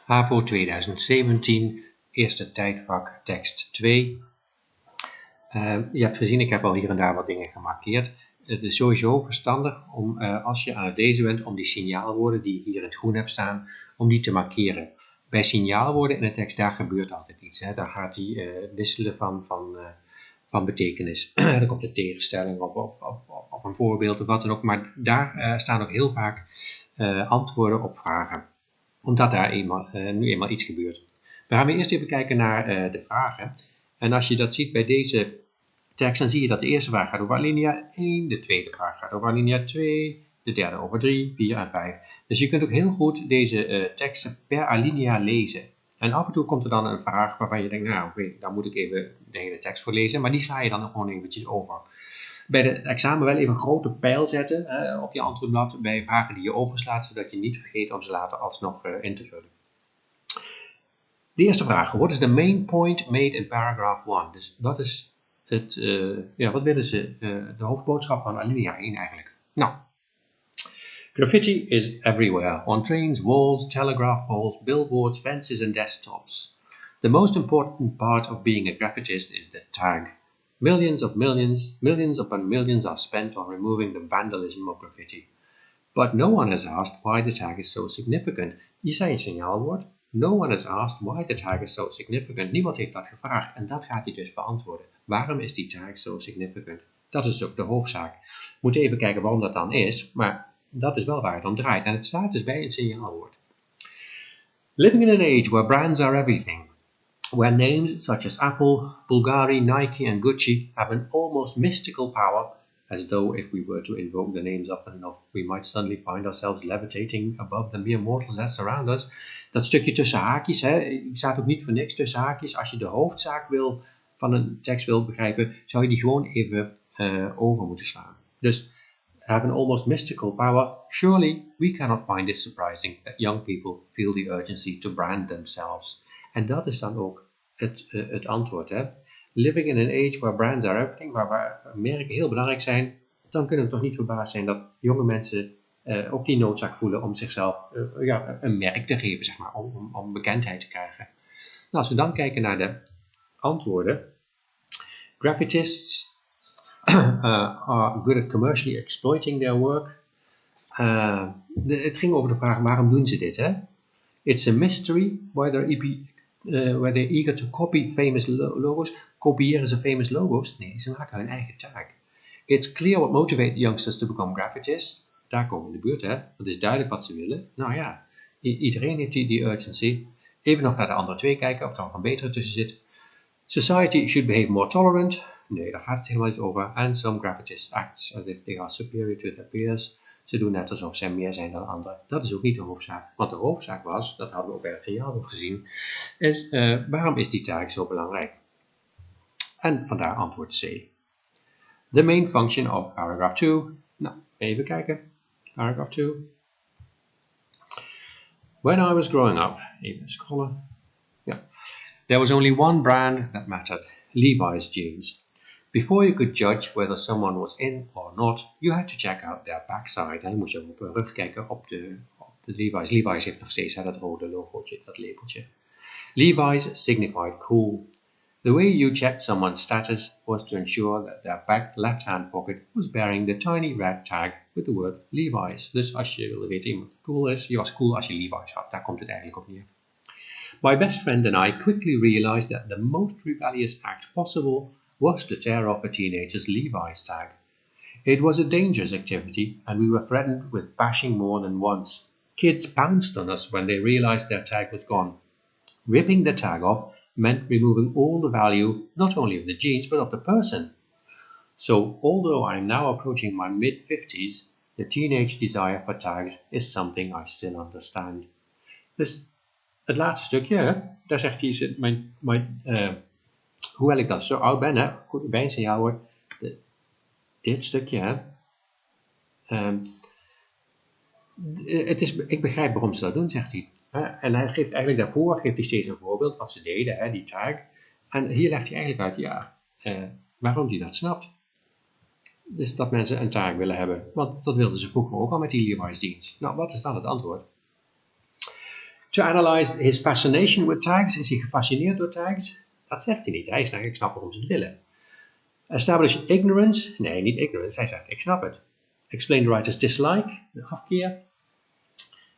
HAVO 2017, eerste tijdvak tekst 2. Je hebt gezien, ik heb al hier en daar wat dingen gemarkeerd. Het is sowieso verstandig om, als je aan het lezen bent, om die signaalwoorden die je hier in het groen hebt staan, om die te markeren. Bij signaalwoorden in de tekst, daar gebeurt altijd iets. Hè. Daar gaat die wisselen van betekenis. Dan komt een tegenstelling of een voorbeeld of wat dan ook. Maar daar staan ook heel vaak antwoorden op vragen. Omdat daar nu eenmaal iets gebeurt. We gaan eerst even kijken naar de vragen. En als je dat ziet bij deze tekst, dan zie je dat de eerste vraag gaat over alinea 1, de tweede vraag gaat over alinea 2, de derde over 3, 4 en 5. Dus je kunt ook heel goed deze teksten per alinea lezen. En af en toe komt er dan een vraag waarvan je denkt, nou oké, daar moet ik even de hele tekst voor lezen, maar die sla je dan gewoon eventjes over. Bij het examen wel even een grote pijl zetten op je antwoordblad bij vragen die je overslaat, zodat je niet vergeet om ze later alsnog in te vullen. De eerste vraag, what is the main point made in paragraph 1? Dus dat is wat willen ze, de hoofdboodschap van alinea 1 eigenlijk? Nou, graffiti is everywhere, on trains, walls, telegraph poles, billboards, fences and desktops. The most important part of being a graffitist is the tag. Millions upon millions are spent on removing the vandalism of graffiti. But no one has asked why the tag is so significant. Je zei een signaalwoord. No one has asked why the tag is so significant. Niemand heeft dat gevraagd en dat gaat hij dus beantwoorden. Waarom is die tag so significant? Dat is ook de hoofdzaak. We moeten even kijken waarom dat dan is, maar dat is wel waar het om draait. En het staat dus bij een signaalwoord. Living in an age where brands are everything, where names such as Apple, Bulgari, Nike and Gucci have an almost mystical power, as though if we were to invoke the names often enough, we might suddenly find ourselves levitating above the mere mortals that surround us. Dat stukje tussen haakjes, die staat ook niet voor niks tussen haakjes. Als je de hoofdzaak van een tekst wil begrijpen, zou je die gewoon even over moeten slaan. Dus, have an almost mystical power. Surely we cannot find it surprising that young people feel the urgency to brand themselves. En dat is dan ook het antwoord. Hè? Living in an age where brands are everything, waar merken heel belangrijk zijn, dan kunnen we toch niet verbaasd zijn dat jonge mensen ook die noodzaak voelen om zichzelf een merk te geven, zeg maar, om bekendheid te krijgen. Nou, als we dan kijken naar de antwoorden. Graffitists are good at commercially exploiting their work. Het ging over de vraag, waarom doen ze dit? Hè? It's a mystery why they're eager to copy famous logos. Kopiëren ze famous logos? Nee, ze maken hun eigen tag. It's clear what motivates youngsters to become graffitists. Daar komen we in de buurt, hè. Het is duidelijk wat ze willen. Nou ja, iedereen heeft die urgency. Even nog naar de andere twee kijken of er nog een betere tussen zit. Society should behave more tolerant. Nee, daar gaat het helemaal niet over. And some graffitists act as if they are superior to their peers. Ze doen net alsof zij meer zijn dan anderen. Dat is ook niet de hoofdzaak. Want de hoofdzaak was, dat hadden we ook bij het signaal gezien, is waarom is die taak zo belangrijk? En vandaar antwoord C. The main function of paragraph 2. Nou, even kijken. Paragraph 2. When I was growing up, even scrollen. Yeah. There was only one brand that mattered, Levi's jeans. Before you could judge whether someone was in or not, you had to check out their backside. Dan moest je op hun rug kijken op de Levi's. Levi's heeft nog steeds dat rode logootje, dat labeltje. Levi's signified cool. The way you checked someone's status was to ensure that their back left-hand pocket was bearing the tiny red tag with the word Levi's. Dus als je wilde weten iemand cool is, je was cool als je Levi's had. Daar komt het eigenlijk op neer. My best friend and I quickly realized that the most rebellious act possible was to tear off a teenager's Levi's tag. It was a dangerous activity, and we were threatened with bashing more than once. Kids pounced on us when they realized their tag was gone. Ripping the tag off meant removing all the value, not only of the jeans, but of the person. So, although I am now approaching my mid-50s, the teenage desire for tags is something I still understand. Dus het laatste stukje, daar zegt hij, hoewel ik dan zo oud ben, goed, bij een signaalwoord, dit stukje, ik begrijp waarom ze dat doen, zegt hij. En hij geeft eigenlijk daarvoor steeds een voorbeeld wat ze deden, die tag. En hier legt hij eigenlijk uit, waarom hij dat snapt. Dus dat mensen een tag willen hebben. Want dat wilden ze vroeger ook al met die Levi's jeans. Nou, wat is dan het antwoord? To analyze his fascination with tags. Is hij gefascineerd door tags? Dat zegt hij niet. Hij zegt, ik snap waarom ze het willen. Establish ignorance. Nee, niet ignorance. Hij zegt, ik snap het. Explain the writer's dislike. De afkeer.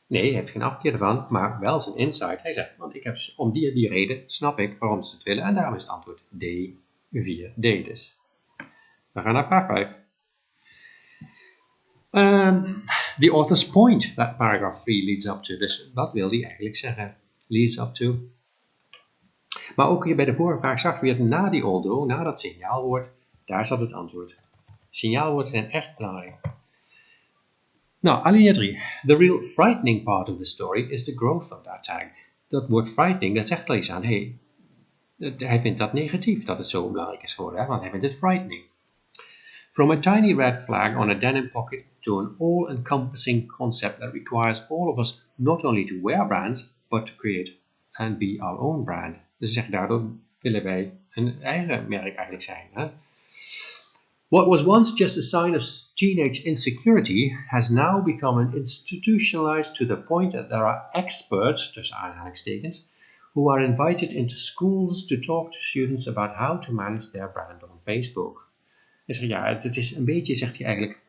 Nee, hij heeft geen afkeer ervan, maar wel zijn insight. Hij zegt, want ik heb om die reden snap ik waarom ze het willen. En daarom is het antwoord D, 4D dus. We gaan naar vraag 5. The author's point that paragraph 3 leads up to. Dus wat wil hij eigenlijk zeggen? Leads up to. Maar ook hier bij de vorige vraag zag je weer na die although, na dat signaalwoord, daar zat het antwoord. Signaalwoorden zijn echt belangrijk. Nou, alinea 3. The real frightening part of the story is the growth of that tag. Dat woord frightening, dat zegt al iets aan. Hij vindt dat negatief, dat het zo belangrijk is geworden, want hij vindt het frightening. From a tiny red flag on a denim pocket to an all-encompassing concept that requires all of us not only to wear brands, but to create and be our own brand. Dus zeg, daardoor willen wij een eigen merk eigenlijk zijn. Hè? What was once just a sign of teenage insecurity has now become institutionalized to the point that there are experts, tussen aanhalingstekens, who are invited into schools to talk to students about how to manage their brand on Facebook. Hij zegt, ja, het is een beetje, zegt hij eigenlijk,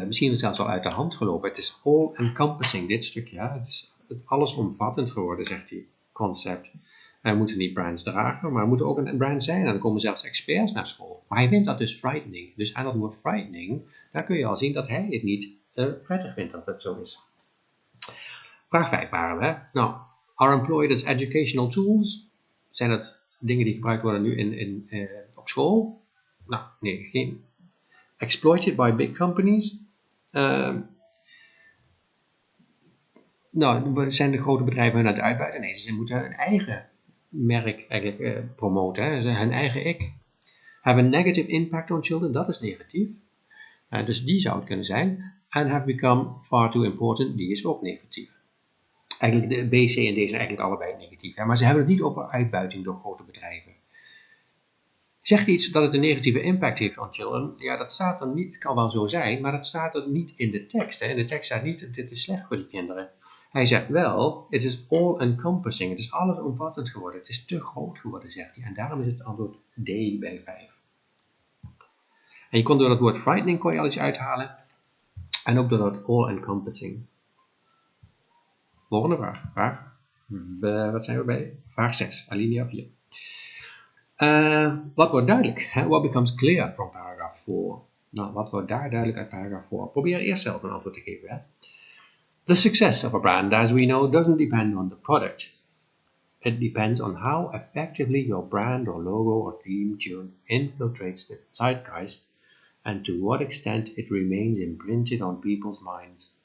misschien zelfs al uit de hand gelopen. Het is all-encompassing, dit stukje. Ja? Het is allesomvattend geworden, zegt hij, concept. En we moeten niet brands dragen, maar we moeten ook een brand zijn. En dan komen zelfs experts naar school. Maar hij vindt dat dus frightening. Dus aan dat woord frightening, daar kun je al zien dat hij het niet prettig vindt dat het zo is. Vraag 5 waren we. Nou, are employed as educational tools? Zijn dat dingen die gebruikt worden nu op school? Nou, nee, geen. Exploited by big companies? Nou, zijn de grote bedrijven hun aan het uitbuiten? Nee, ze moeten hun eigen merk eigenlijk promoten, hè? Hun eigen ik. Have a negative impact on children, dat is negatief. Dus die zou het kunnen zijn. And have become far too important, die is ook negatief. Eigenlijk de B, C en D zijn eigenlijk allebei negatief. Hè? Maar ze hebben het niet over uitbuiting door grote bedrijven. Zegt iets dat het een negatieve impact heeft on children? Ja, dat staat er niet, het kan wel zo zijn, maar dat staat er niet in de tekst. Hè? In de tekst staat niet, dit is slecht voor die kinderen. Hij zegt wel, it is all-encompassing, het is allesomvattend geworden, het is te groot geworden, zegt hij. En daarom is het antwoord D bij 5. En je kon door het woord frightening kon je al iets uithalen. En ook door het all-encompassing. Volgende vraag. Wat zijn we bij? Vraag 6, alinea 4. Wat wordt duidelijk? What becomes clear from paragraph 4? Nou, wat wordt daar duidelijk uit paragraph 4? Probeer eerst zelf een antwoord te geven. Hè? The success of a brand, as we know, doesn't depend on the product. It depends on how effectively your brand or logo or theme tune infiltrates the zeitgeist and to what extent it remains imprinted on people's minds.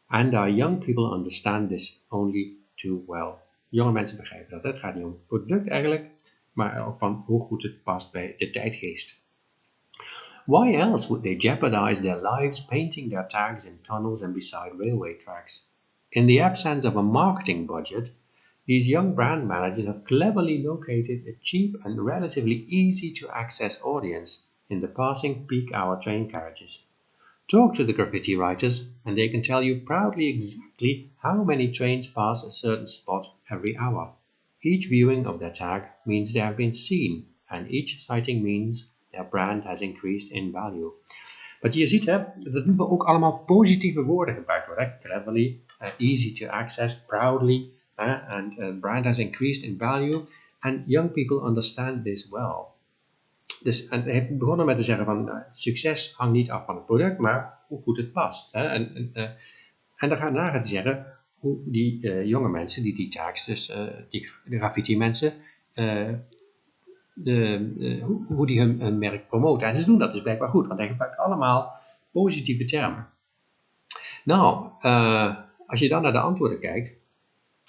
And our young people understand this only too well. Jonge mensen begrijpen dat. Het gaat niet om het product eigenlijk, maar ook van hoe goed het past bij de tijdgeest. Why else would they jeopardize their lives painting their tags in tunnels and beside railway tracks? In the absence of a marketing budget, these young brand managers have cleverly located a cheap and relatively easy to access audience in the passing peak hour train carriages. Talk to the graffiti writers and they can tell you proudly exactly how many trains pass a certain spot every hour. Each viewing of their tag means they have been seen and each sighting means their brand has increased in value. Wat je hier ziet, hè, dat doen we ook allemaal positieve woorden gebruikt worden. Hè? Cleverly, easy to access, proudly, and brand has increased in value. And young people understand this well. Dus en hij heeft begonnen met te zeggen van succes hangt niet af van het product, maar hoe goed het past. Hè? En daarna gaat hij zeggen hoe die jonge mensen, die tags, dus die graffiti mensen, hoe die hun merk promoten. En ze doen dat dus blijkbaar goed, want hij gebruikt allemaal positieve termen. Nou, als je dan naar de antwoorden kijkt,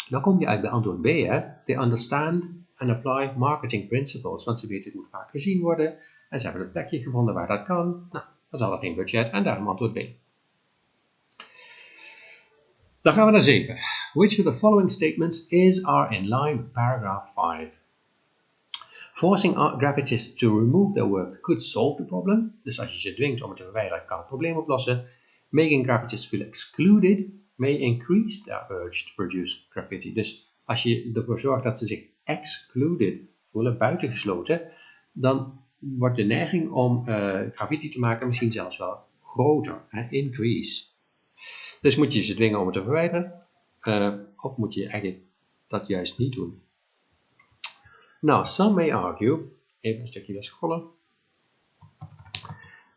dan kom je uit bij antwoord B. Hè? They understand and apply marketing principles, want ze weten het moet vaak gezien worden en ze hebben een plekje gevonden waar dat kan. Nou, dan zal er geen budget en daarom antwoord B. Dan gaan we naar 7. Which of the following statements is are in line with paragraph 5? Forcing graffitists to remove their work could solve the problem. Dus als je ze dwingt om het te verwijderen, kan het probleem oplossen. Making graffitists feel excluded may increase their urge to produce graffiti. Dus als je ervoor zorgt dat ze zich excluded voelen, buitengesloten, dan wordt de neiging om graffiti te maken misschien zelfs wel groter, increase. Dus moet je ze dwingen om het te verwijderen, of moet je eigenlijk dat juist niet doen. Now, some may argue, even een stukje weer scrollen,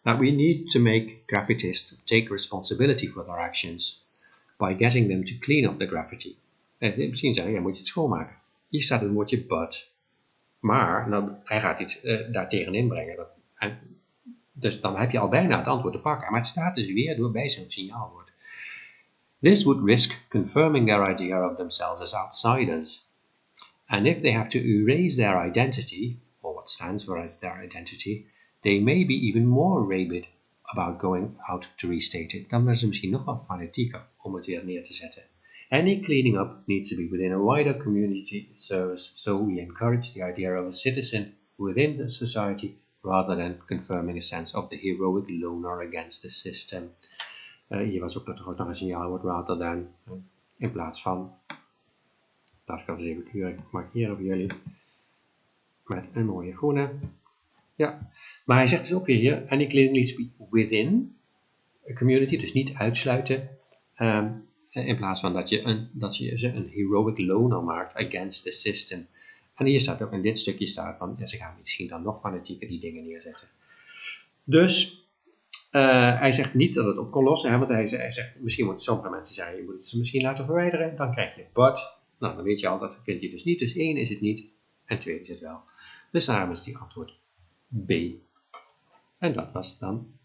that we need to make graffitists take responsibility for their actions by getting them to clean up the graffiti. Misschien zeggen, ja, moet je het schoonmaken. Hier staat het woordje but. Maar hij gaat iets daartegen inbrengen. Dus dan heb je al bijna het antwoord te pakken. Maar het staat dus weer door bij zo'n signaalwoord. This would risk confirming their idea of themselves as outsiders. And if they have to erase their identity, or what stands for as their identity, they may be even more rabid about going out to restate it. Dan zijn ze misschien nog wat fanatieker om het weer neer te zetten. Any cleaning up needs to be within a wider community service, so we encourage the idea of a citizen within the society rather than confirming a sense of the heroic loner against the system. Hier was ook nog een signaalwoord rather than, in plaats van. Dat ga ik even keurig markeren voor jullie met een mooie groene. Ja, maar hij zegt dus ook weer hier, any cleaning needs to be within a community, dus niet uitsluiten, in plaats van dat je ze een heroic loner maakt against the system. En hier staat ook in dit stukje staat van, ja, ze gaan misschien dan nog fanatieker die dingen neerzetten. Dus hij zegt niet dat het op kon lossen, want hij zegt, misschien moeten sommige mensen zeggen, je moet het ze misschien laten verwijderen, dan krijg je but. Nou, dan weet je al, dat vind je dus niet. Dus 1 is het niet en 2 is het wel. Dus daarom is die antwoord B. En dat was dan